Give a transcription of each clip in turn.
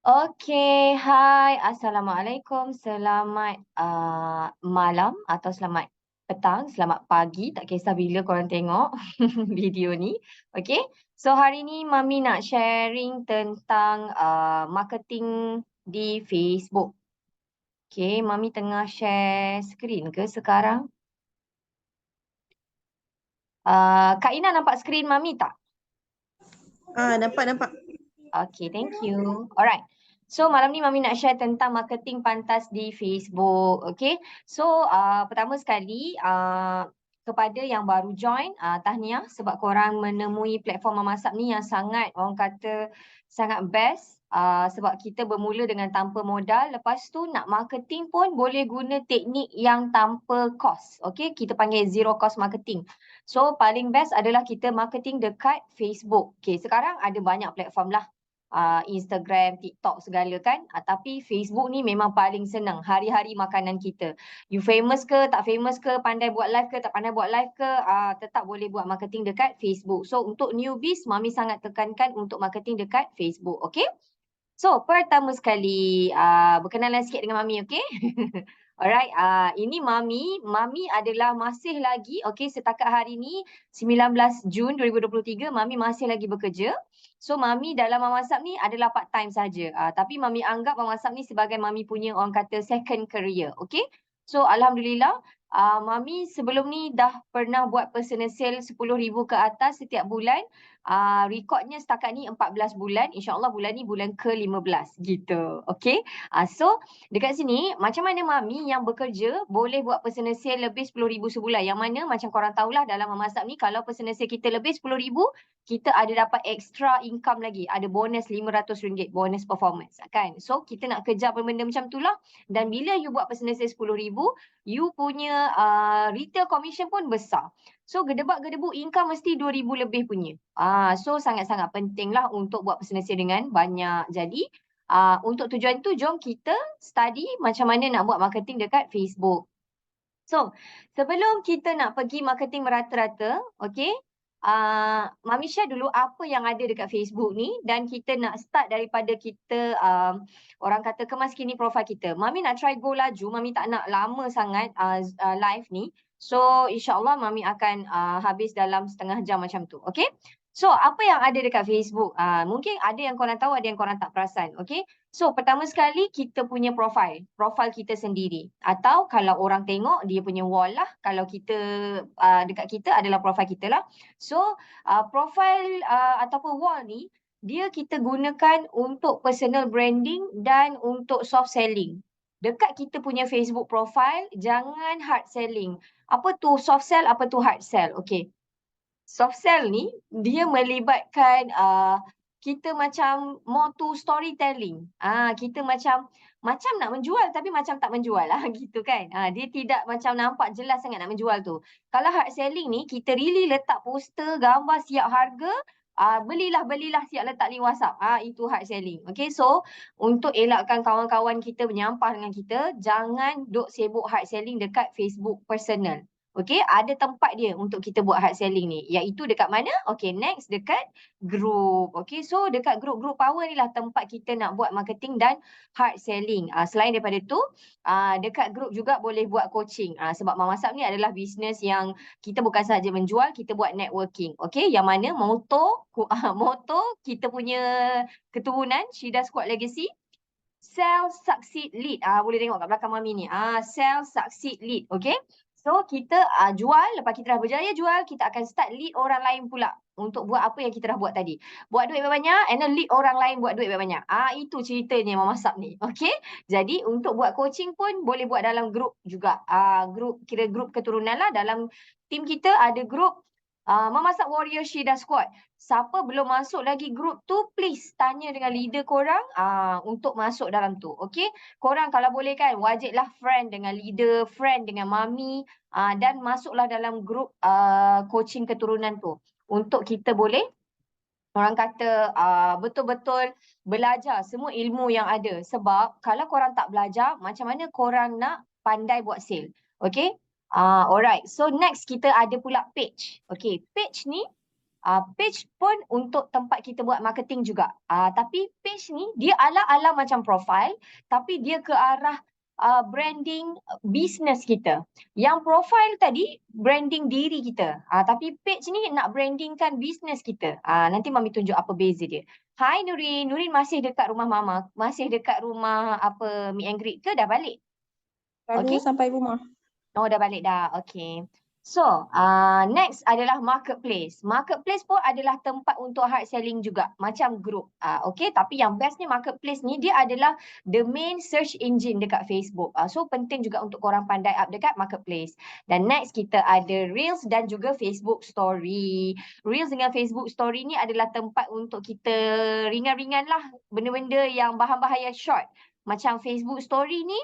Okey, hai, Assalamualaikum. Selamat, malam atau selamat petang, selamat pagi, tak kisah bila korang tengok video ni. Okey, so hari ni Mami nak sharing tentang, marketing di Facebook. Okey, Mami tengah share skrin ke sekarang? Kak Ina nampak skrin Mami tak? Nampak. Okay, thank you. Alright. So malam ni Mami nak share tentang marketing pantas di Facebook. Okay. So pertama sekali kepada yang baru join, tahniah sebab korang menemui platform memasak ni yang sangat orang kata sangat best. Sebab kita bermula dengan tanpa modal. Lepas tu nak marketing pun boleh guna teknik yang tanpa cost. Okay, kita panggil zero cost marketing. So paling best adalah kita marketing dekat Facebook. Okay, sekarang ada banyak platform lah. Instagram, TikTok segala kan. Tapi Facebook ni memang paling senang. Hari-hari makanan kita. You famous ke, tak famous ke, pandai buat live ke, tak pandai buat live ke, tetap boleh buat marketing dekat Facebook. So untuk newbies, Mami sangat tekankan untuk marketing dekat Facebook. Okay? So pertama sekali, berkenalan sikit dengan Mami, okay? Alright, ini Mami adalah masih lagi, okay, setakat hari ni 19 Jun 2023, Mami masih lagi bekerja. So Mami dalam memasak ni adalah part time saja. Tapi Mami anggap memasak ni sebagai Mami punya orang kata second career, okay? So alhamdulillah, Mami sebelum ni dah pernah buat personal sale 10,000 ke atas setiap bulan. Rekodnya setakat ni 14 bulan. InsyaAllah bulan ni bulan ke-15 gitu. Okay? So dekat sini, macam mana Mami yang bekerja boleh buat personal sale lebih 10,000 sebulan. Yang mana macam korang tahulah dalam memasak ni, kalau personal sale kita lebih 10,000, kita ada dapat extra income lagi. Ada bonus RM500, bonus performance kan. So kita nak kejar benda macam tu lah. Dan bila you buat personal sale 10,000, you punya retail commission pun besar. So gedebak-gedebu income mesti 2,000 lebih punya. So sangat-sangat penting lah untuk buat personal sale dengan banyak. Jadi untuk tujuan tu, jom kita study macam mana nak buat marketing dekat Facebook. So, sebelum kita nak pergi marketing merata-rata, okay, Mami share dulu apa yang ada dekat Facebook ni dan kita nak start daripada kita orang kata kemas kini profil kita. Mami nak try go laju, Mami tak nak lama sangat live ni. So, insyaAllah Mami akan habis dalam setengah jam macam tu, okay? So, apa yang ada dekat Facebook? Mungkin ada yang korang tahu, ada yang korang tak perasan, okay? So, pertama sekali kita punya profil kita sendiri. Atau kalau orang tengok dia punya wall lah, kalau kita dekat kita adalah profil kita lah. So, profil ataupun wall ni, dia kita gunakan untuk personal branding dan untuk soft selling. Dekat kita punya Facebook profile, jangan hard selling. Apa tu soft sell, apa tu hard sell? Okay. Soft sell ni dia melibatkan kita macam more to storytelling. Kita macam nak menjual tapi macam tak menjual lah gitu kan. Dia tidak macam nampak jelas sangat nak menjual tu. Kalau hard selling ni kita really letak poster, gambar, siap harga, belilah siap letak link WhatsApp. Itu hard selling. Okay, so untuk elakkan kawan-kawan kita menyampah dengan kita, jangan duk sibuk hard selling dekat Facebook personal. Okay, ada tempat dia untuk kita buat hard selling ni. Iaitu dekat mana? Okay, next dekat group. Okay, so dekat group power ni lah tempat kita nak buat marketing dan hard selling. Selain daripada tu, dekat group juga boleh buat coaching. Sebab memasak ni adalah bisnes yang kita bukan sahaja menjual, kita buat networking. Okay, yang mana moto kita punya keturunan, Shida Squad Legacy, Sell, Succeed, Lead. Boleh tengok kat belakang Mami ni. Sell, Succeed, Lead. Okay. So, kita jual. Lepas kita dah berjaya jual, kita akan start lead orang lain pula untuk buat apa yang kita dah buat tadi. Buat duit banyak and then lead orang lain buat duit banyak. Itu ceritanya memasak ni. Okay. Jadi, untuk buat coaching pun boleh buat dalam grup juga. Kira grup keturunan lah. Dalam tim kita ada grup Memasak Warrior Shida Squad. Siapa belum masuk lagi grup tu, please tanya dengan leader korang untuk masuk dalam tu. Okay? Korang kalau boleh kan, wajiblah friend dengan leader, friend dengan mami dan masuklah dalam grup coaching keturunan tu. Untuk kita boleh, orang kata betul-betul belajar semua ilmu yang ada. Sebab kalau korang tak belajar, macam mana korang nak pandai buat sale? Okay? Alright, so next kita ada pula page. Okay, page ni Page pun untuk tempat kita buat marketing juga. Tapi page ni dia ala-ala macam profile tapi dia ke arah branding business kita. Yang profile tadi branding diri kita. Tapi page ni nak brandingkan business kita. Nanti Mami tunjuk apa beza dia. Hai Nurin. Nurin masih dekat rumah Mama? Masih dekat rumah apa meet and greet ke dah balik? Baru Okay. sampai rumah. Oh, dah balik dah. Okay. So, next adalah marketplace. Marketplace pun adalah tempat untuk hard selling juga. Macam group. Okay, tapi yang best ni marketplace ni dia adalah the main search engine dekat Facebook. So, penting juga untuk korang pandai up dekat marketplace. Dan next kita ada Reels dan juga Facebook Story. Reels dengan Facebook Story ni adalah tempat untuk kita ringan-ringan lah. Benda-benda yang bahan-bahaya short. Macam Facebook Story ni,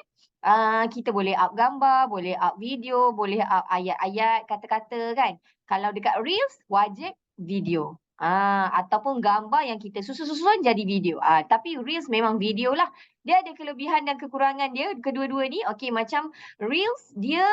kita boleh up gambar, boleh up video, boleh up ayat-ayat, kata-kata kan. Kalau dekat Reels, wajib video. Ataupun gambar yang kita susun-susun jadi video. Tapi Reels memang video lah. Dia ada kelebihan dan kekurangan dia, kedua-dua ni. Okay, macam Reels, dia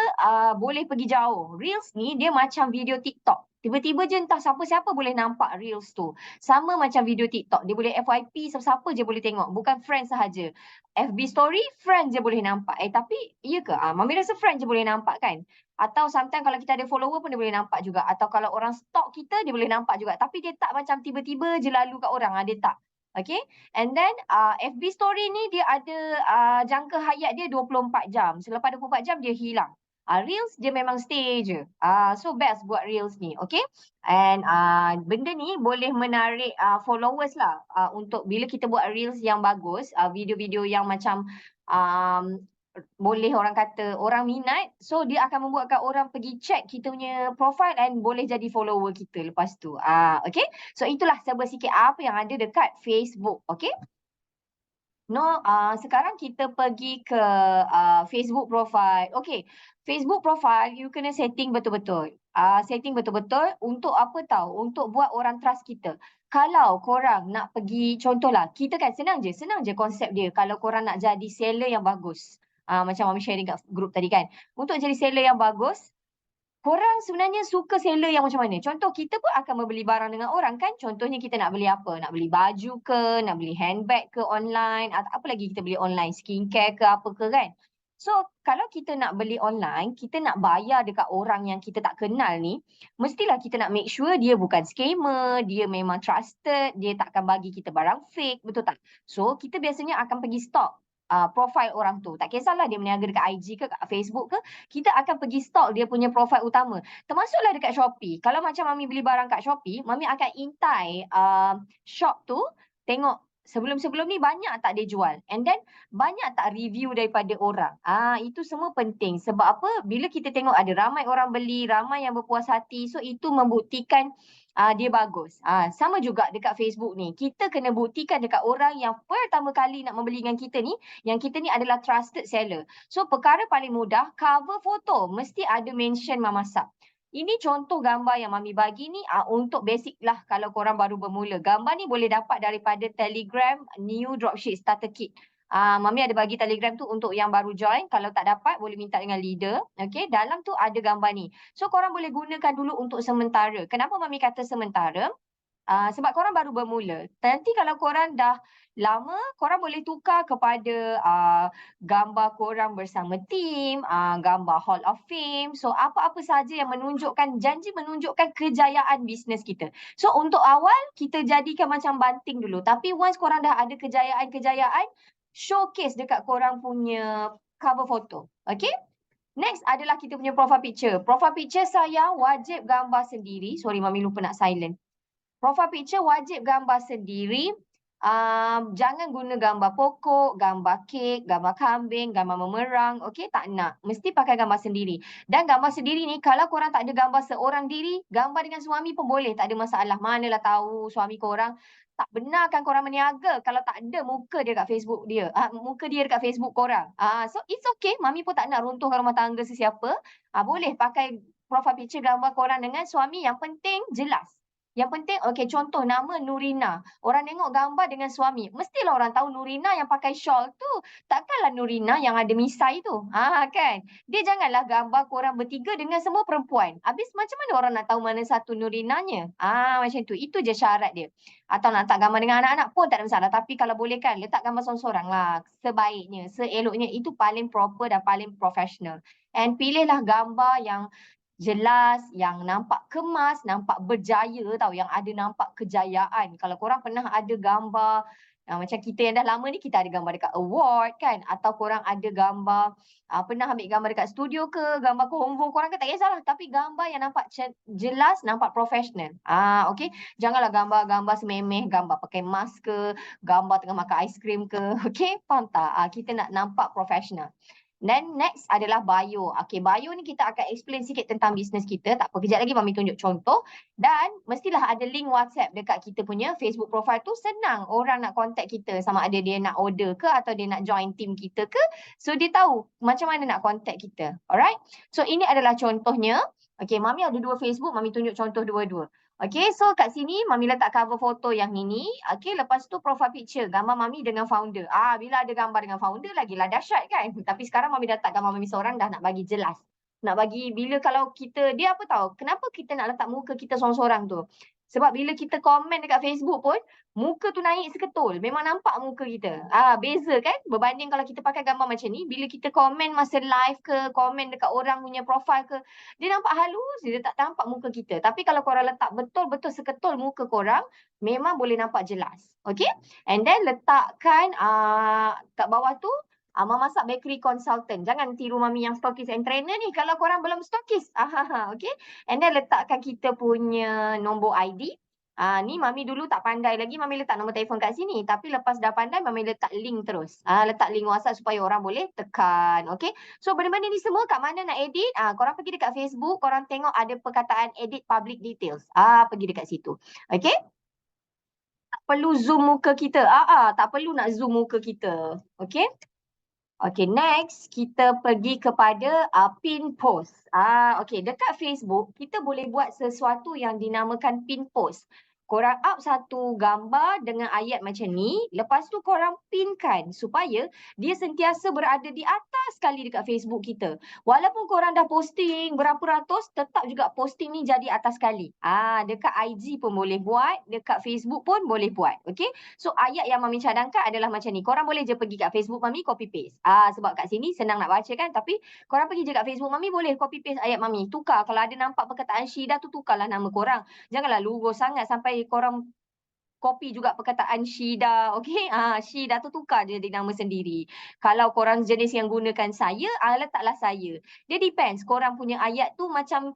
boleh pergi jauh. Reels ni, dia macam video TikTok. Tiba-tiba je entah siapa-siapa boleh nampak Reels tu. Sama macam video TikTok. Dia boleh FYP, siapa-siapa je boleh tengok. Bukan friends sahaja. FB story, friend je boleh nampak. Tapi, iya ke? Mami rasa friend je boleh nampak kan? Atau sometimes kalau kita ada follower pun dia boleh nampak juga. Atau kalau orang stalk kita, dia boleh nampak juga. Tapi dia tak macam tiba-tiba je lalu kat orang. Dia tak. Okay. And then, FB story ni dia ada jangka hayat dia 24 jam. Selepas 24 jam, dia hilang. Reels dia memang stay je. So best buat Reels ni. Okay. And benda ni boleh menarik followers lah untuk bila kita buat Reels yang bagus, video-video yang macam boleh orang kata orang minat, so dia akan membuatkan orang pergi check kita punya profile and boleh jadi follower kita lepas tu. Okay. So itulah serba sikit apa yang ada dekat Facebook. Okay. No, sekarang kita pergi ke Facebook profile. Okay, Facebook profile you kena setting betul-betul. Setting betul-betul untuk apa tahu? Untuk buat orang trust kita. Kalau korang nak pergi, contohlah, kita kan senang je konsep dia. Kalau korang nak jadi seller yang bagus. Macam Mami sharing kat group tadi kan. Untuk jadi seller yang bagus, korang sebenarnya suka seller yang macam mana? Contoh, kita pun akan membeli barang dengan orang kan? Contohnya kita nak beli apa? Nak beli baju ke? Nak beli handbag ke online? Atau apa lagi kita beli online? Skincare ke apa ke kan? So, kalau kita nak beli online, kita nak bayar dekat orang yang kita tak kenal ni, mestilah kita nak make sure dia bukan scammer, dia memang trusted, dia takkan bagi kita barang fake, betul tak? So, kita biasanya akan pergi stalk profile orang tu. Tak kisahlah dia berniaga dekat IG ke, kat Facebook ke, kita akan pergi stalk dia punya profile utama. Termasuklah dekat Shopee. Kalau macam Mami beli barang kat Shopee, Mami akan intai shop tu, tengok sebelum-sebelum ni banyak tak dia jual. And then banyak tak review daripada orang. Itu semua penting. Sebab apa? Bila kita tengok ada ramai orang beli, ramai yang berpuas hati, so itu membuktikan dia bagus. Sama juga dekat Facebook ni. Kita kena buktikan dekat orang yang pertama kali nak membeli dengan kita ni, yang kita ni adalah trusted seller. So perkara paling mudah, cover foto mesti ada mention Mama Sap. Ini contoh gambar yang Mami bagi ni untuk basic lah kalau korang baru bermula. Gambar ni boleh dapat daripada Telegram New Dropship Starter Kit. Mami ada bagi Telegram tu untuk yang baru join. Kalau tak dapat, boleh minta dengan leader. Okay, dalam tu ada gambar ni. So korang boleh gunakan dulu untuk sementara. Kenapa Mami kata sementara? Sebab korang baru bermula. Nanti kalau korang dah lama, korang boleh tukar kepada gambar korang bersama tim, gambar Hall of Fame. So apa-apa saja yang menunjukkan, janji menunjukkan kejayaan bisnes kita. So untuk awal, kita jadikan macam banting dulu. Tapi once korang dah ada kejayaan-kejayaan, showcase dekat korang punya cover photo. Okay? Next adalah kita punya profile picture. Profile picture saya wajib gambar sendiri. Sorry, Mami lupa nak silent. Profile picture wajib gambar sendiri. Jangan guna gambar pokok, gambar kek, gambar kambing, gambar memerang. Okey, tak nak. Mesti pakai gambar sendiri. Dan gambar sendiri ni, kalau korang tak ada gambar seorang diri, gambar dengan suami pun boleh. Tak ada masalah. Manalah tahu suami korang tak benarkan korang meniaga kalau tak ada muka dia kat Facebook dia. Muka dia dekat Facebook korang. So it's okay. Mami pun tak nak runtuhkan rumah tangga sesiapa. Boleh pakai profile picture gambar korang dengan suami. Yang penting jelas. Yang penting, okey, contoh nama Nurina. Orang tengok gambar dengan suami, mestilah orang tahu Nurina yang pakai shawl tu. Takkanlah Nurina yang ada misai tu. Kan? Dia janganlah gambar korang bertiga dengan semua perempuan. Habis macam mana orang nak tahu mana satu Nurinanya? Macam tu. Itu je syarat dia. Atau nak letak gambar dengan anak-anak pun tak ada masalah. Tapi kalau boleh kan, letak gambar seorang-seorang lah. Sebaiknya, seeloknya. Itu paling proper dan paling professional. And pilihlah gambar yang jelas, yang nampak kemas, nampak berjaya tau, yang ada nampak kejayaan. Kalau korang pernah ada gambar, macam kita yang dah lama ni, kita ada gambar dekat award kan, atau korang ada gambar, pernah ambil gambar dekat studio ke, gambar konvo korang ke, tak kisahlah. Tapi gambar yang nampak jelas, nampak profesional. Okay. Janganlah gambar-gambar sememeh, gambar pakai mask ke, gambar tengah makan aiskrim ke. Okay, faham tak? Kita nak nampak profesional. Then next adalah bio. Okay, bio ni kita akan explain sikit tentang bisnes kita. Tak apa, kejap lagi Mami tunjuk contoh. Dan mestilah ada link WhatsApp dekat kita punya Facebook profile tu. Senang orang nak contact kita, sama ada dia nak order ke atau dia nak join team kita ke. So dia tahu macam mana nak contact kita. Alright. So ini adalah contohnya. Okay, Mami ada dua Facebook. Mami tunjuk contoh dua-dua. Okay, so kat sini Mami letak cover foto yang ini. Okay, lepas tu profile picture, gambar Mami dengan founder. Bila ada gambar dengan founder, lagilah dahsyat kan. Tapi sekarang Mami dah letak gambar Mami seorang, dah nak bagi jelas. Nak bagi, bila kalau kita, dia apa tahu, kenapa kita nak letak muka kita seorang-seorang tu? Sebab bila kita komen dekat Facebook pun, muka tu naik seketul. Memang nampak muka kita. Beza kan? Berbanding kalau kita pakai gambar macam ni, bila kita komen masa live ke, komen dekat orang punya profile ke, dia nampak halus, dia tak nampak muka kita. Tapi kalau korang letak betul-betul seketul muka korang, memang boleh nampak jelas. Okay? And then letakkan kat bawah tu, Mama Masak Bakery Consultant. Jangan tiru Mami yang stokis and trainer ni kalau korang belum stokis. Okay? And then letakkan kita punya nombor ID. Ni Mami dulu tak pandai lagi, Mami letak nombor telefon kat sini. Tapi lepas dah pandai, Mami letak link terus. Letak link WhatsApp supaya orang boleh tekan. Okay? So benda-benda ni semua kat mana nak edit? Korang pergi dekat Facebook, korang tengok ada perkataan edit public details. Pergi dekat situ. Okay? Tak perlu zoom muka kita. Tak perlu nak zoom muka kita. Okay? Okay, next kita pergi kepada pin post. Okay, dekat Facebook kita boleh buat sesuatu yang dinamakan pin post. Korang up satu gambar dengan ayat macam ni, lepas tu korang pinkan supaya dia sentiasa berada di atas sekali dekat Facebook kita. Walaupun korang dah posting berapa ratus, tetap juga posting ni jadi atas sekali. Dekat IG pun boleh buat, dekat Facebook pun boleh buat. Okay, so ayat yang Mami cadangkan adalah macam ni. Korang boleh je pergi kat Facebook Mami, copy paste. Sebab kat sini senang nak baca kan, tapi korang pergi je kat Facebook Mami, boleh copy paste ayat Mami. Tukar, kalau ada nampak perkataan Syida tu, tukarlah nama korang. Janganlah lurus sangat sampai korang copy juga perkataan Syida. Okay, Syida tu tukar je di nama sendiri. Kalau korang jenis yang gunakan saya, letaklah saya. Dia depends, korang punya ayat tu macam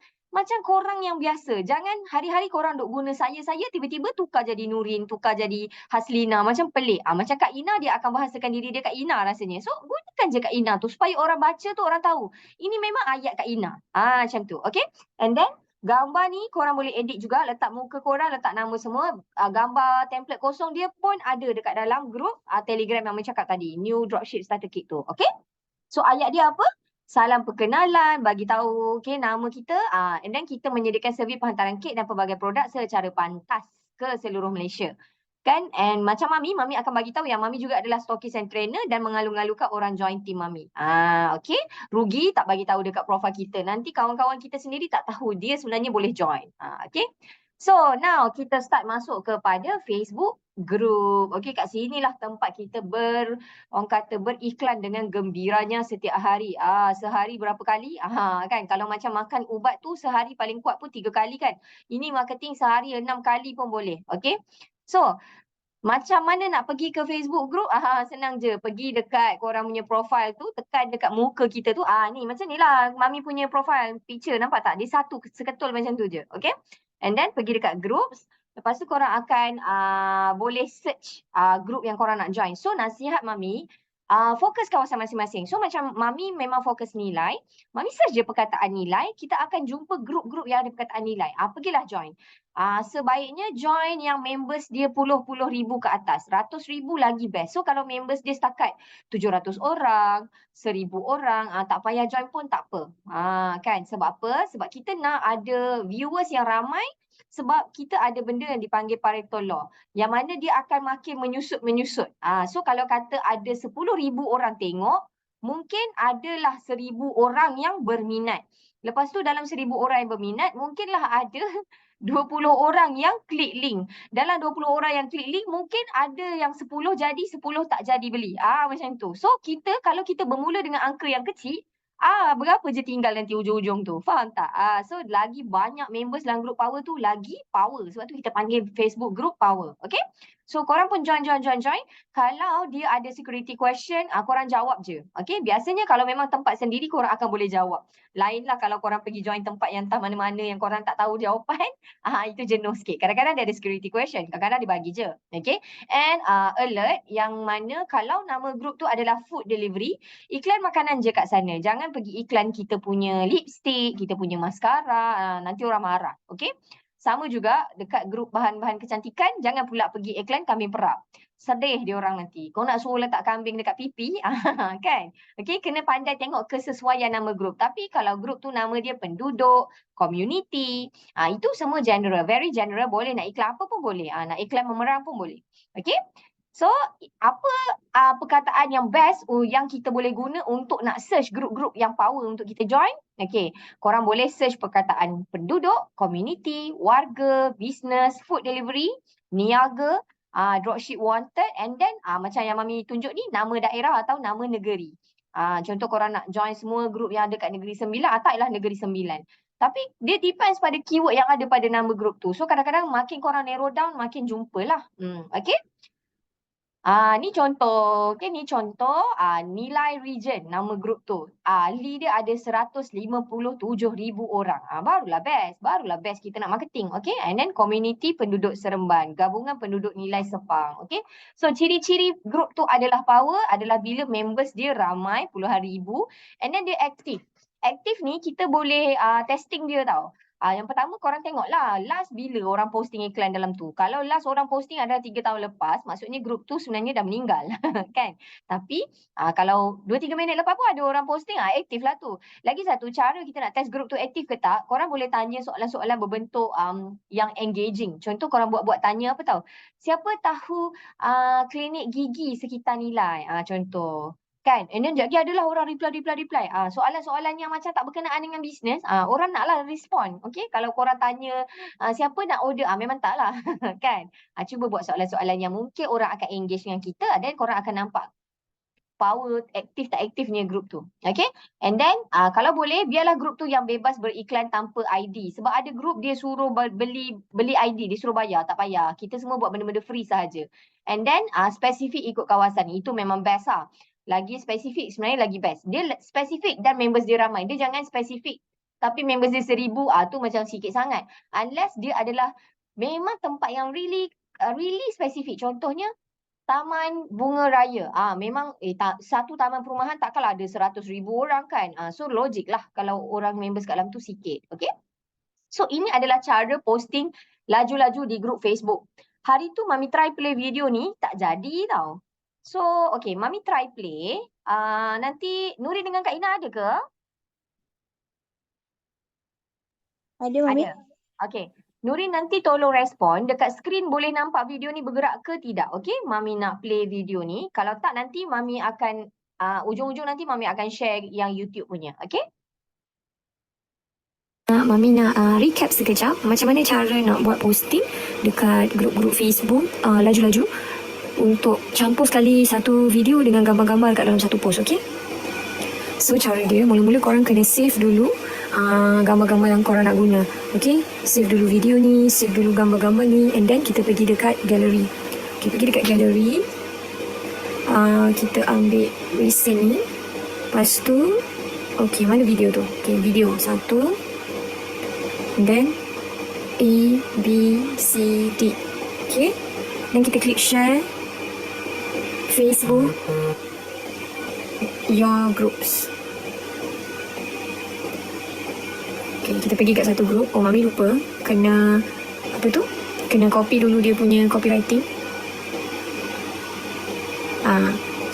korang yang biasa. Jangan hari-hari korang duk guna saya, tiba-tiba tukar jadi Nurin, tukar jadi Haslina. Macam pelik. Macam Kak Ina, dia akan bahasakan diri dia Kak Ina rasanya. So, gunakan je Kak Ina tu supaya orang baca tu orang tahu. Ini memang ayat Kak Ina. Macam tu. Okay. And then, gambar ni korang boleh edit juga, letak muka korang, letak nama semua. Gambar template kosong dia pun ada dekat dalam grup Telegram yang cakap tadi, New Dropship Starter Kit tu. Okay. So, ayat dia apa? Salam perkenalan, bagi tahu nama kita, and then kita menyediakan servis penghantaran kek dan pelbagai produk secara pantas ke seluruh Malaysia. Kan? And macam Mami akan bagi tahu yang Mami juga adalah stokis and trainer dan mengalu-ngalukan orang join team Mami. Okay. Rugi tak bagi tahu dekat profil kita. Nanti kawan-kawan kita sendiri tak tahu dia sebenarnya boleh join. Okay. So now kita start masuk kepada Facebook group. Okay, kat sinilah tempat kita orang kata beriklan dengan gembiranya setiap hari. Sehari berapa kali? Kan, kalau macam makan ubat tu sehari paling kuat pun 3 kali kan. Ini marketing sehari 6 kali pun boleh. Okay. So, macam mana nak pergi ke Facebook group? Senang je. Pergi dekat korang punya profile tu, tekan dekat muka kita tu. Ni macam ni lah Mami punya profile picture, nampak tak? Dia satu seketul macam tu je. Okay. And then pergi dekat groups. Lepas tu korang akan boleh search group yang korang nak join. So nasihat Mami, fokus kawasan masing-masing. So macam Mami memang fokus nilai. Mami search je perkataan nilai. Kita akan jumpa grup-grup yang ada perkataan nilai. Pergilah join. Sebaiknya join yang members dia puluh ribu ke atas. 100,000 lagi best. So kalau members dia setakat 700 orang, 1,000 orang, tak payah join pun tak apa. Kan? Sebab apa? Sebab kita nak ada viewers yang ramai Sebab kita ada benda yang dipanggil Pareto Law, yang mana dia akan makin menyusut. So kalau kata ada 10,000 orang tengok, mungkin adalah 1,000 orang yang berminat. Lepas tu dalam 1,000 orang yang berminat, mungkinlah ada 20 orang yang klik link. Dalam 20 orang yang klik link, mungkin ada yang 10 jadi, 10 tak jadi beli. Macam tu. So kita, kalau kita bermula dengan angka yang kecil, berapa je tinggal nanti ujung-ujung tu. Faham tak? So lagi banyak members dalam group power tu, lagi power. Sebab tu kita panggil Facebook group power. Okay? So korang pun join. Kalau dia ada security question, korang jawab je. Okay? Biasanya kalau memang tempat sendiri, korang akan boleh jawab. Lainlah kalau korang pergi join tempat yang entah mana-mana yang korang tak tahu jawapan, itu jenuh sikit. Kadang-kadang dia ada security question, kadang-kadang dia bagi je. Okay? And alert yang mana kalau nama group tu adalah food delivery, iklan makanan je kat sana. Jangan pergi iklan kita punya lipstick, kita punya maskara, nanti orang marah. Okay? Sama juga dekat grup bahan-bahan kecantikan, jangan pula pergi iklan kambing perap. Sedih dia orang nanti. Kau nak suruh letak kambing dekat pipi, kan? Okay, kena pandai tengok kesesuaian nama grup. Tapi kalau grup tu nama dia penduduk, community, itu semua general, very general. Boleh nak iklan apa pun boleh. Nak iklan memerang pun boleh. Okay? So, apa perkataan yang best yang kita boleh guna untuk nak search grup-grup yang power untuk kita join? Okay, korang boleh search perkataan penduduk, community, warga, business, food delivery, niaga, dropship wanted, and then macam yang Mami tunjuk ni, nama daerah atau nama negeri. Contoh korang nak join semua grup yang ada kat Negeri Sembilan, taklah Negeri Sembilan. Tapi dia depends pada keyword yang ada pada nama grup tu. So kadang-kadang makin korang narrow down, makin jumpalah. Okay? Ni contoh, ni contoh nilai region nama grup tu. Ahli dia ada 157,000 orang. Barulah best kita nak marketing. Okay, and then community penduduk Seremban, gabungan penduduk nilai Sepang. Okay, so ciri-ciri grup tu adalah power, adalah bila members dia ramai, puluhan ribu, and then dia aktif. Aktif ni kita boleh testing dia tau. Yang pertama korang tengoklah last bila orang posting iklan dalam tu. Kalau last orang posting adalah 3 tahun lepas, maksudnya grup tu sebenarnya dah meninggal. Kan? Tapi kalau 2-3 minit lepas pun ada orang posting, aktif lah tu. Lagi satu cara kita nak test grup tu aktif ke tak, korang boleh tanya soalan-soalan berbentuk yang engaging. Contoh korang buat tanya apa tau. Siapa tahu klinik gigi sekitar nilai? Contoh. Kan? And then jadi adalah orang reply. Soalan-soalan yang macam tak berkenaan dengan bisnes, orang naklah respon. Okay? Kalau korang tanya siapa nak order, memang taklah. Kan? Cuba buat soalan-soalan yang mungkin orang akan engage dengan kita, dan korang akan nampak power aktif tak aktifnya grup tu. Okay? And then kalau boleh, biarlah grup tu yang bebas beriklan tanpa ID. Sebab ada grup dia suruh beli ID, dia suruh bayar, tak payah. Kita semua buat benda-benda free sahaja. And then spesifik ikut kawasan. Itu memang best lah. Lagi spesifik sebenarnya lagi best. Dia spesifik dan members dia ramai. Dia jangan spesifik tapi members dia 1,000, tu macam sikit sangat. Unless dia adalah memang tempat yang really spesifik. Contohnya Taman Bunga Raya. Memang satu taman perumahan takkanlah ada 100,000 orang kan. So logik lah kalau orang members kat dalam tu sikit. Okay? So ini adalah cara posting laju-laju di grup Facebook. Hari tu Mami try play video ni, tak jadi tau. So, okay, Mami try play. Nanti Nurin dengan Kak Ina ada ke? Ada, Mami. Ada. Okay. Nurin nanti tolong respon. Dekat skrin boleh nampak video ni bergerak ke tidak? Okay, Mami nak play video ni. Kalau tak nanti Mami akan, ujung-ujung nanti Mami akan share yang YouTube punya. Okay? Mami nak recap sekejap macam mana cara nak buat posting dekat grup-grup Facebook laju-laju untuk campur sekali satu video dengan gambar-gambar kat dalam satu post, okay? So cara dia, mula-mula korang kena save dulu gambar-gambar yang korang nak guna, okay? Save dulu video ni, save dulu gambar-gambar ni, and then kita pergi dekat gallery. Okay, pergi dekat gallery, kita ambil recent ni, lepas tu, okay, mana video tu? Okay, video satu, then A, B, C, D, okay? Dan kita klik share Facebook your groups. Okay, kita pergi kat satu group. Oh, Mami lupa kena apa tu? Kena copy dulu dia punya copywriting.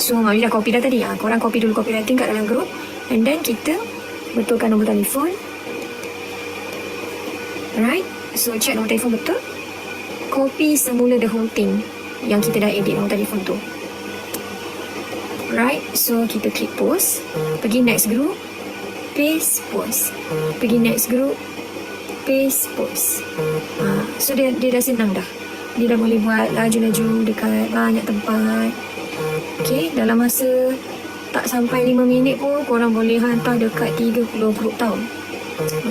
So Mami dah copy dah tadi. Korang copy dulu copywriting kat dalam group, and then kita betulkan nombor telefon. Alright. So check nombor telefon betul. Copy semula the whole thing yang kita dah edit nombor telefon tu. Right, so kita klik post. Pergi next group, paste post. Pergi next group, paste post. So dia dah senang dah. Dia dah boleh buat laju-laju dekat banyak tempat. Okay, dalam masa tak sampai 5 minit pun korang boleh hantar dekat 30 group tau.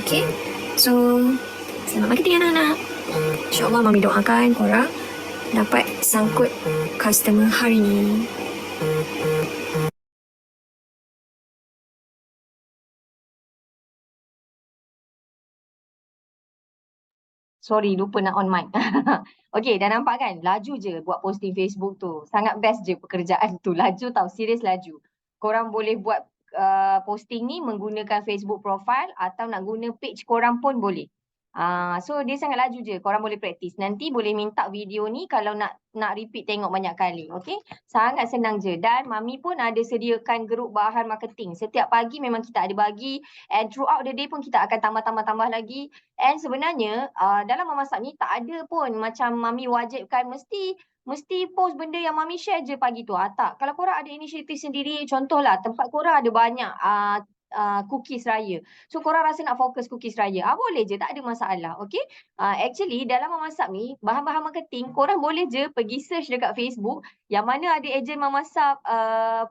Okay, so selamat marketing anak-anak. InsyaAllah Mami doakan korang dapat sangkut customer hari ni. Sorry, lupa nak on mic. Okay, dah nampak kan? Laju je buat posting Facebook tu. Sangat best je pekerjaan tu. Laju tau, serius laju. Korang boleh buat posting ni menggunakan Facebook profile atau nak guna page korang pun boleh. So dia sangat laju je, korang boleh praktis. Nanti boleh minta video ni kalau nak repeat tengok banyak kali. Okay, sangat senang je. Dan Mami pun ada sediakan grup bahan marketing. Setiap pagi memang kita ada bagi, and throughout the day pun kita akan tambah lagi. And sebenarnya dalam memasak ni tak ada pun macam Mami wajibkan mesti post benda yang Mami share je pagi tu. Tak. Kalau korang ada inisiatif sendiri, contohlah tempat korang ada banyak cookies raya. So korang rasa nak fokus cookies raya, boleh je, tak ada masalah. Okay, actually dalam memasak ni, bahan-bahan marketing korang boleh je pergi search dekat Facebook yang mana ada ejen memasak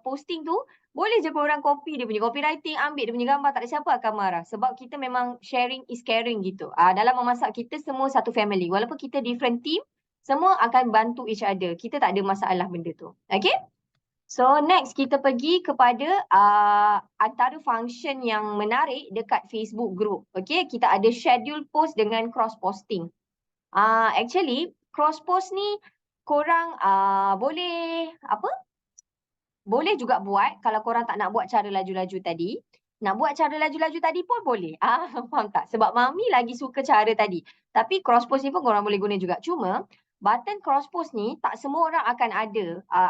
posting tu. Boleh je korang copy dia punya copywriting, ambil dia punya gambar, tak ada siapa akan marah. Sebab kita memang sharing is caring gitu. Dalam memasak kita semua satu family. Walaupun kita different team, semua akan bantu each other. Kita tak ada masalah benda tu. Okay? So next kita pergi kepada antara function yang menarik dekat Facebook group. Okay, kita ada schedule post dengan cross posting. Actually cross post ni korang boleh boleh juga buat kalau korang tak nak buat cara laju-laju tadi. Nak buat cara laju-laju tadi pun boleh. Faham tak? Sebab Mami lagi suka cara tadi. Tapi cross post ni pun korang boleh guna juga. Cuma button cross post ni tak semua orang akan ada,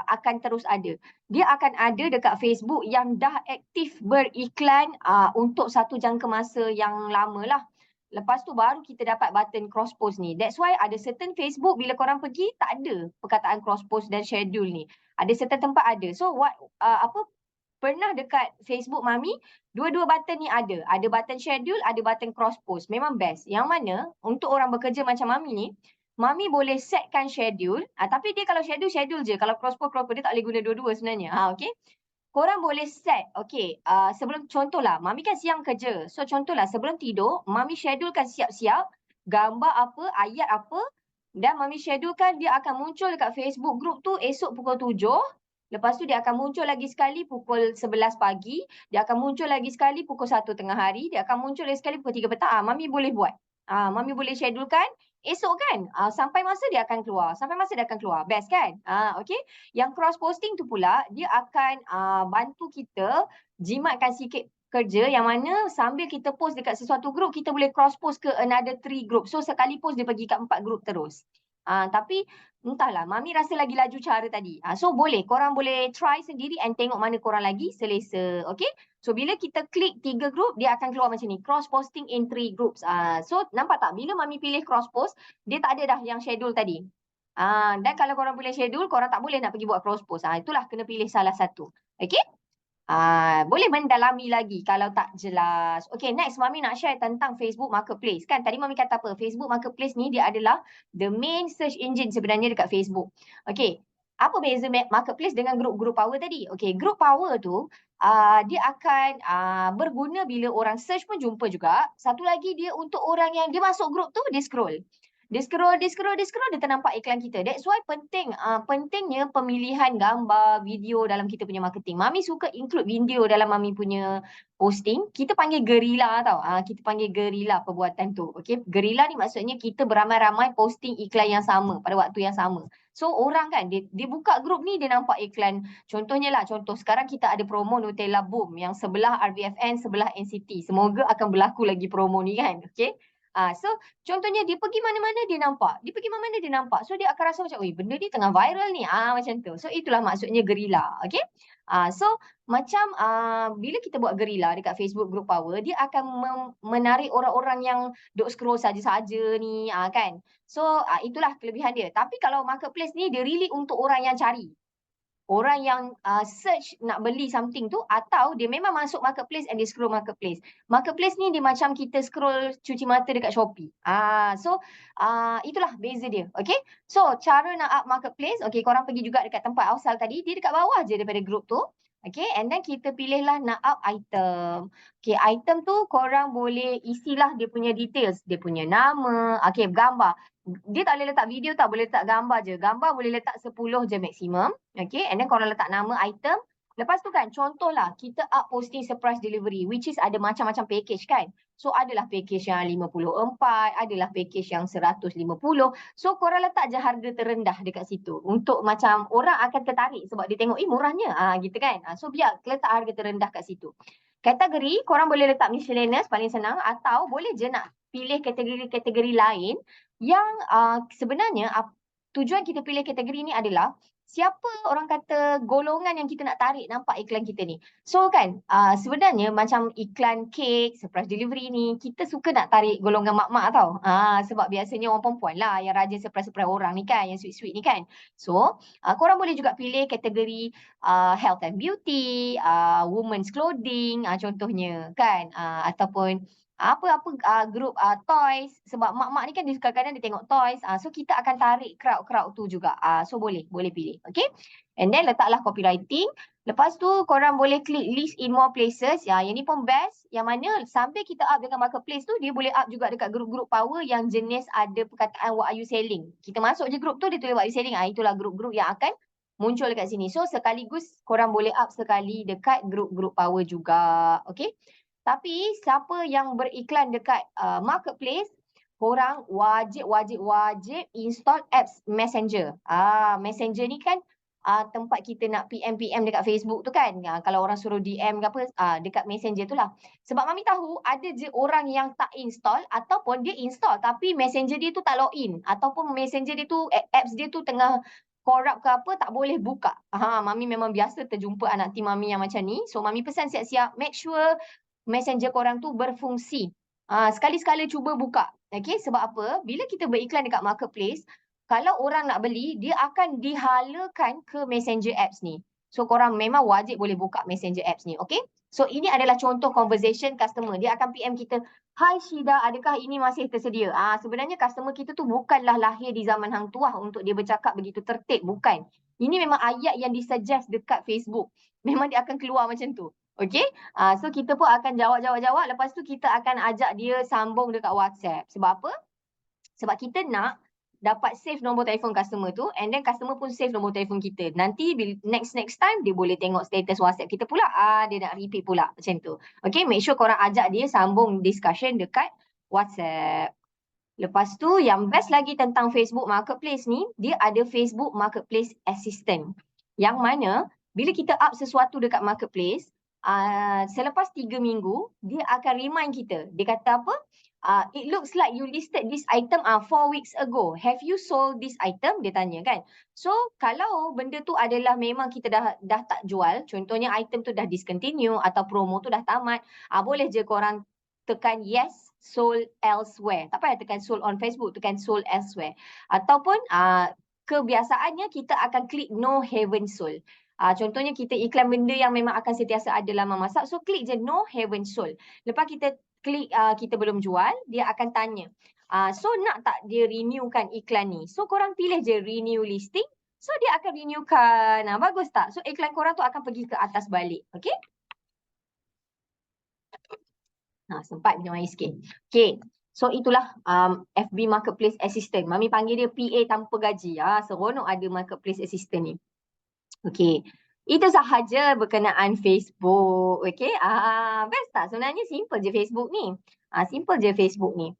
akan terus ada. Dia akan ada dekat Facebook yang dah aktif beriklan untuk satu jangka masa yang lama lah. Lepas tu baru kita dapat button cross post ni. That's why ada certain Facebook bila korang pergi tak ada perkataan cross post dan schedule ni. Ada certain tempat ada. So pernah dekat Facebook Mami, dua-dua button ni ada. Ada button schedule, ada button cross post. Memang best. Yang mana untuk orang bekerja macam Mami ni, Mami boleh setkan schedule, tapi dia kalau schedule je. Kalau cross post dia tak boleh guna dua-dua sebenarnya. Okay. Korang boleh set, okay, sebelum contohlah, Mami kan siang kerja. So contohlah sebelum tidur, Mami schedulekan siap-siap, gambar apa, ayat apa, dan Mami schedulekan dia akan muncul dekat Facebook group tu esok pukul 7. Lepas tu dia akan muncul lagi sekali pukul 11 pagi. Dia akan muncul lagi sekali pukul 1 tengah hari. Dia akan muncul lagi sekali pukul 3 petang. Mami boleh buat. Mami boleh schedulekan esok kan. Sampai masa dia akan keluar. Best kan? Okay. Yang cross posting tu pula, dia akan bantu kita jimatkan sikit kerja yang mana sambil kita post dekat sesuatu group, kita boleh cross post ke another 3 group. So sekali post dia pergi kat 4 group terus. Tapi entahlah, Mami rasa lagi laju cara tadi. So boleh, korang boleh try sendiri and tengok mana korang lagi selesa. Okay. So bila kita klik 3 group, dia akan keluar macam ni. Cross posting in 3 groups. So nampak tak? Bila Mami pilih cross post, dia tak ada dah yang schedule tadi. Dan kalau korang boleh schedule, korang tak boleh nak pergi buat cross post. Itulah kena pilih salah satu. Okay. Boleh mendalami lagi kalau tak jelas. Okay, next Mami nak share tentang Facebook Marketplace. Kan tadi Mami kata apa? Facebook Marketplace ni dia adalah the main search engine sebenarnya dekat Facebook. Okay, apa beza Marketplace dengan grup power tadi? Okay, grup power tu dia akan berguna bila orang search pun jumpa juga. Satu lagi dia untuk orang yang dia masuk grup tu, dia scroll. Dia scroll, dia ternampak iklan kita. That's why pentingnya pemilihan gambar, video dalam kita punya marketing. Mami suka include video dalam Mami punya posting. Kita panggil gerila tau. Kita panggil gerila perbuatan tu. Okay? Gerila ni maksudnya kita beramai-ramai posting iklan yang sama pada waktu yang sama. So orang kan, dia buka grup ni, dia nampak iklan. Contohnya sekarang kita ada promo Nutella Boom yang sebelah RBFN, sebelah NCT. Semoga akan berlaku lagi promo ni kan. Okay? So contohnya dia pergi mana-mana dia nampak. Dia pergi mana-mana dia nampak. So dia akan rasa macam, "Oi, benda ni tengah viral ni." Macam tu. So itulah maksudnya gerila. Okay. So macam bila kita buat gerila dekat Facebook Group Power, dia akan menarik orang-orang yang duk scroll saja-saja ni, kan. So itulah kelebihan dia. Tapi kalau marketplace ni dia really untuk orang yang cari. Orang yang search nak beli something tu, atau dia memang masuk marketplace and dia scroll marketplace. Marketplace ni dia macam kita scroll cuci mata dekat Shopee. So itulah beza dia. Okay. So cara nak up marketplace, okay, korang pergi juga dekat tempat Ausal tadi, dia dekat bawah je daripada group tu. Okay, and then kita pilihlah nak up item. Okay, item tu korang boleh isilah dia punya details. Dia punya nama, okay, gambar. Dia tak boleh letak video, tak boleh letak gambar je. Gambar boleh letak 10 je maksimum. Okay, and then korang letak nama item. Lepas tu kan, contohlah kita up posting surprise delivery, which is ada macam-macam package kan. So adalah package yang 54, adalah package yang 150. So korang letak je harga terendah dekat situ. Untuk macam orang akan tertarik sebab dia tengok, murahnya. Gitu kan. So biar letak harga terendah kat situ. Kategori, korang boleh letak miscellaneous, paling senang. Atau boleh je nak pilih kategori-kategori lain yang sebenarnya tujuan kita pilih kategori ni adalah siapa orang kata golongan yang kita nak tarik nampak iklan kita ni. So kan sebenarnya macam iklan kek, surprise delivery ni, kita suka nak tarik golongan mak-mak tau. Sebab biasanya orang perempuan lah yang rajin surprise-surprise orang ni kan, yang sweet-sweet ni kan. So korang boleh juga pilih kategori health and beauty, women's clothing contohnya kan, ataupun apa-apa grup toys, sebab mak-mak ni kan dia kadang-kadang dia tengok toys, so kita akan tarik crowd tu juga. So boleh pilih. Okay, and then letaklah copywriting. Lepas tu korang boleh klik list in more places. Yang ni pun best, yang mana sampai kita up dengan marketplace tu, dia boleh up juga dekat grup-grup power yang jenis ada perkataan what are you selling. Kita masuk je grup tu, dia tulis what are you selling. Itulah grup-grup yang akan muncul dekat sini. So sekaligus korang boleh up sekali dekat grup-grup power juga. Okay, tapi siapa yang beriklan dekat marketplace, korang wajib install apps Messenger. Messenger ni kan tempat kita nak PM dekat Facebook tu kan. Kalau orang suruh DM ke apa, dekat Messenger tu lah. Sebab Mami tahu ada je orang yang tak install, ataupun dia install tapi Messenger dia tu tak login, ataupun Messenger dia tu, apps dia tu tengah korup ke apa, tak boleh buka. Mami memang biasa terjumpa anak tim Mami yang macam ni. So Mami pesan siap-siap, make sure Messenger korang tu berfungsi. Sekali-sekala cuba buka. Okay, sebab apa? Bila kita beriklan dekat marketplace, kalau orang nak beli, dia akan dihalakan ke Messenger apps ni. So korang memang wajib boleh buka Messenger apps ni. Okay, so ini adalah contoh conversation customer. Dia akan PM kita, "Hai Syida, adakah ini masih tersedia?" Sebenarnya customer kita tu bukanlah lahir di zaman hang tuah untuk dia bercakap begitu tertib. Bukan. Ini memang ayat yang disuggest dekat Facebook. Memang dia akan keluar macam tu. Okay, so kita pun akan jawab. Lepas tu kita akan ajak dia sambung dekat WhatsApp. Sebab apa? Sebab kita nak dapat save nombor telefon customer tu, and then customer pun save nombor telefon kita. Nanti next time dia boleh tengok status WhatsApp kita pula. Dia nak repeat pula macam tu. Okay, make sure korang ajak dia sambung discussion dekat WhatsApp. Lepas tu yang best lagi tentang Facebook Marketplace ni, dia ada Facebook Marketplace Assistant. Yang mana bila kita up sesuatu dekat Marketplace, selepas 3 minggu, dia akan remind kita. Dia kata apa? It looks like you listed this item 4 weeks ago. Have you sold this item? Dia tanya kan. So kalau benda tu adalah memang kita dah tak jual, contohnya item tu dah discontinue atau promo tu dah tamat, boleh je korang tekan yes, sold elsewhere. Tak payah tekan sold on Facebook, tekan sold elsewhere. Ataupun kebiasaannya kita akan klik no haven't sold. Contohnya kita iklan benda yang memang akan sentiasa ada dalam memasak, so klik je no haven't sold. Lepas kita klik kita belum jual, dia akan tanya, so nak tak dia renewkan iklan ni? So korang pilih je renew listing, so dia akan renewkan. Bagus tak? So iklan korang tu akan pergi ke atas balik. Okay, sempat minum air sikit. Okay, so itulah FB Marketplace Assistant. Mami panggil dia PA tanpa gaji. Seronok ada Marketplace Assistant ni. Okay, itu sahaja berkenaan Facebook. Okay, best tak? Sebenarnya simple je Facebook ni. Simple je Facebook ni.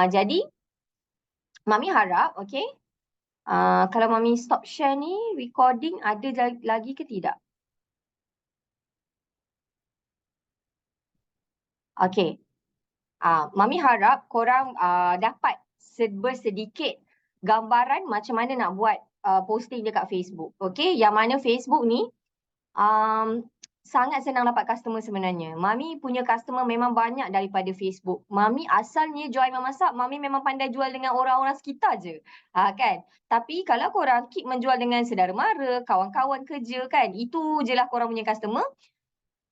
Jadi, Mami harap, okay, kalau Mami stop share ni, recording ada lagi ke tidak? Okay. Mami harap korang dapat bersedikit gambaran macam mana nak buat posting dekat Facebook. Okay, yang mana Facebook ni sangat senang dapat customer sebenarnya. Mami punya customer memang banyak daripada Facebook. Mami asalnya join memasak, Mami memang pandai jual dengan orang-orang sekitar je. Kan? Tapi kalau korang keep menjual dengan saudara mara, kawan-kawan kerja kan, itu je lah korang punya customer.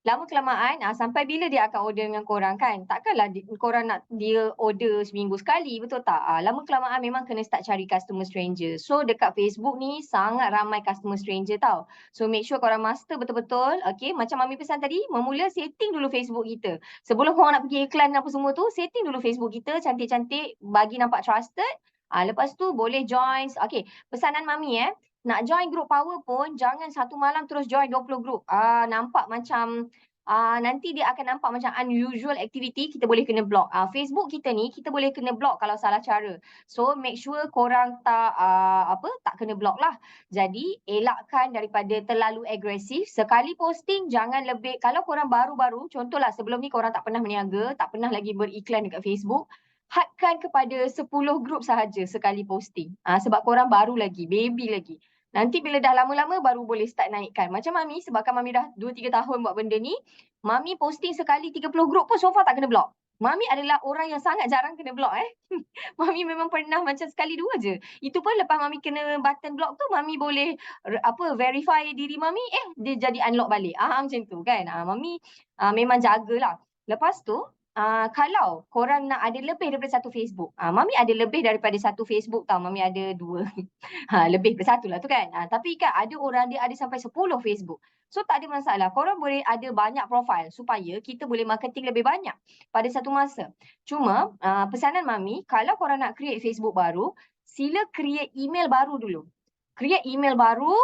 Lama kelamaan sampai bila dia akan order dengan korang kan? Takkanlah korang nak dia order seminggu sekali, betul tak? Lama kelamaan memang kena start cari customer stranger. So dekat Facebook ni sangat ramai customer stranger tau. So make sure korang master betul-betul. Okay, macam Mami pesan tadi, memula setting dulu Facebook kita. Sebelum korang nak pergi iklan apa semua tu, setting dulu Facebook kita cantik-cantik, bagi nampak trusted. Lepas tu boleh join. Okay, pesanan Mami nak join group power pun jangan satu malam terus join 20 group. Nampak macam nanti dia akan nampak macam unusual activity, kita boleh kena block. Facebook kita ni kita boleh kena block kalau salah cara. So make sure korang tak kena block lah. Jadi elakkan daripada terlalu agresif. Sekali posting jangan lebih, kalau korang baru-baru, contohlah sebelum ni korang tak pernah berniaga, tak pernah lagi beriklan dekat Facebook, hadkan kepada 10 group sahaja sekali posting. Sebab korang baru lagi, baby lagi. Nanti bila dah lama-lama baru boleh start naikkan. Macam Mami, sebabkan Mami dah 2-3 tahun buat benda ni, Mami posting sekali 30 group pun so far tak kena block. Mami adalah orang yang sangat jarang kena block Mami memang pernah macam sekali dua je. Itu pun lepas Mami kena button block tu, Mami boleh verify diri Mami, dia jadi unlock balik. Macam tu kan. Mami memang jagalah. Lepas tu, kalau korang nak ada lebih daripada satu Facebook, Mami ada lebih daripada satu Facebook tau. Mami ada 2. Lebih daripada satu lah tu kan. Tapi kan ada orang dia ada sampai 10 Facebook. So tak ada masalah. Korang boleh ada banyak profil supaya kita boleh marketing lebih banyak pada satu masa. Cuma pesanan Mami, kalau korang nak create Facebook baru, sila create email baru dulu. Create email baru,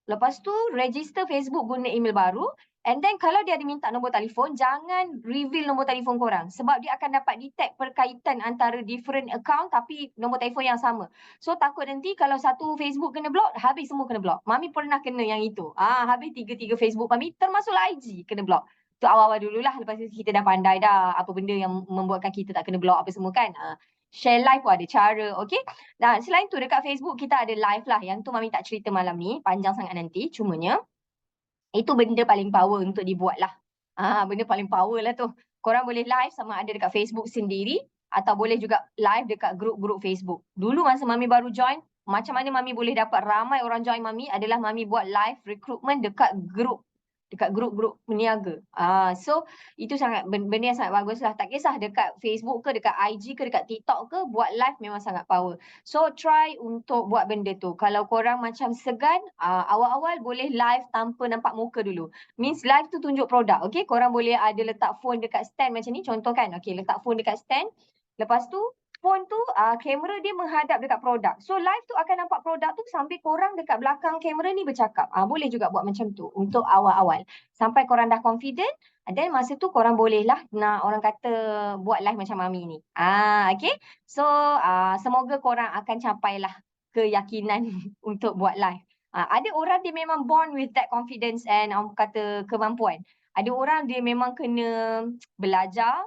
lepas tu register Facebook guna email baru. And then kalau dia ada minta nombor telefon, jangan reveal nombor telefon korang. Sebab dia akan dapat detect perkaitan antara different account tapi nombor telefon yang sama. So takut nanti kalau satu Facebook kena block, habis semua kena block. Mami pernah kena yang itu. Habis 3 Facebook Mami, termasuklah IG kena block. Tu awal-awal dululah, lepas tu kita dah pandai dah apa benda yang membuatkan kita tak kena block apa semua kan. Share live pun ada cara, okay? Dan selain tu dekat Facebook kita ada live lah. Yang tu Mami tak cerita malam ni, panjang sangat nanti. Cumanya, itu benda paling power untuk dibuat lah. Benda paling power lah tu. Korang boleh live sama ada dekat Facebook sendiri atau boleh juga live dekat grup-grup Facebook. Dulu masa Mami baru join, macam mana Mami boleh dapat ramai orang join Mami adalah Mami buat live recruitment dekat grup-grup peniaga. So itu sangat benda yang sangat bagus lah. Tak kisah dekat Facebook ke, dekat IG ke, dekat TikTok ke, buat live memang sangat power. So try untuk buat benda tu. Kalau korang macam segan, awal-awal boleh live tanpa nampak muka dulu. Means live tu tunjuk produk. Okay, korang boleh ada letak phone dekat stand macam ni, contoh kan. Okay, letak phone dekat stand. Lepas tu phone tu kamera dia menghadap dekat produk. So live tu akan nampak produk tu sambil korang dekat belakang kamera ni bercakap. Boleh juga buat macam tu untuk awal-awal. Sampai korang dah confident, then masa tu korang boleh lah nak orang kata buat live macam Mami ni. Okay. So semoga korang akan capailah keyakinan untuk buat live. Ada orang dia memang born with that confidence and orang kata kemampuan. Ada orang dia memang kena belajar,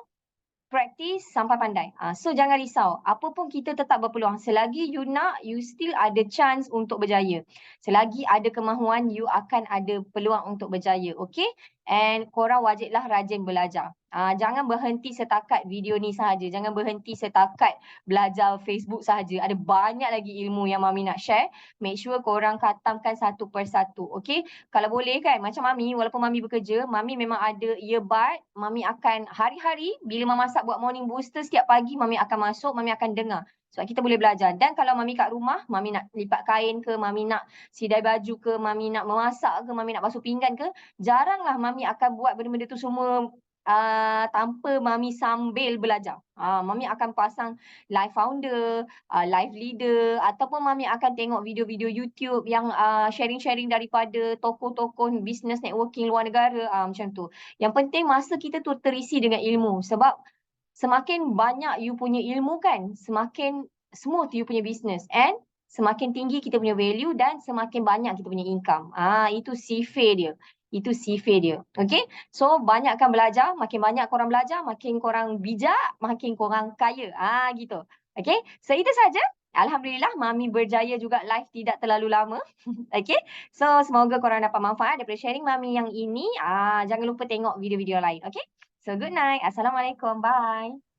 practice sampai pandai. So jangan risau. Apa pun kita tetap berpeluang. Selagi you nak, you still ada chance untuk berjaya. Selagi ada kemahuan, you akan ada peluang untuk berjaya. Okay? And korang wajiblah rajin belajar. Jangan berhenti setakat video ni sahaja. Jangan berhenti setakat belajar Facebook sahaja. Ada banyak lagi ilmu yang Mami nak share. Make sure korang khatamkan satu persatu. Okay? Kalau boleh kan, macam Mami, walaupun Mami bekerja, Mami memang ada earbud. Mami akan hari-hari bila memasak buat morning booster setiap pagi, Mami akan masuk, Mami akan dengar. Sebab kita boleh belajar. Dan kalau Mami kat rumah, Mami nak lipat kain ke, Mami nak sidai baju ke, Mami nak memasak ke, Mami nak basuh pinggan ke, jaranglah Mami akan buat benda-benda tu semua tanpa Mami sambil belajar. Mami akan pasang live founder, live leader, ataupun Mami akan tengok video-video YouTube yang sharing-sharing daripada tokoh-tokoh business networking luar negara, macam tu. Yang penting masa kita tu terisi dengan ilmu. Sebab semakin banyak you punya ilmu kan, semakin smooth you punya business and semakin tinggi kita punya value dan semakin banyak kita punya income. Itu sifir dia. Itu sifir dia. Okay? So, banyakkan belajar. Makin banyak korang belajar, makin korang bijak, makin korang kaya. Gitu. Okay? So, itu saja. Alhamdulillah, Mami berjaya juga live tidak terlalu lama. Okay? So, semoga korang dapat manfaat daripada sharing Mami yang ini. Jangan lupa tengok video-video lain. Okay? So, good night. Assalamualaikum. Bye.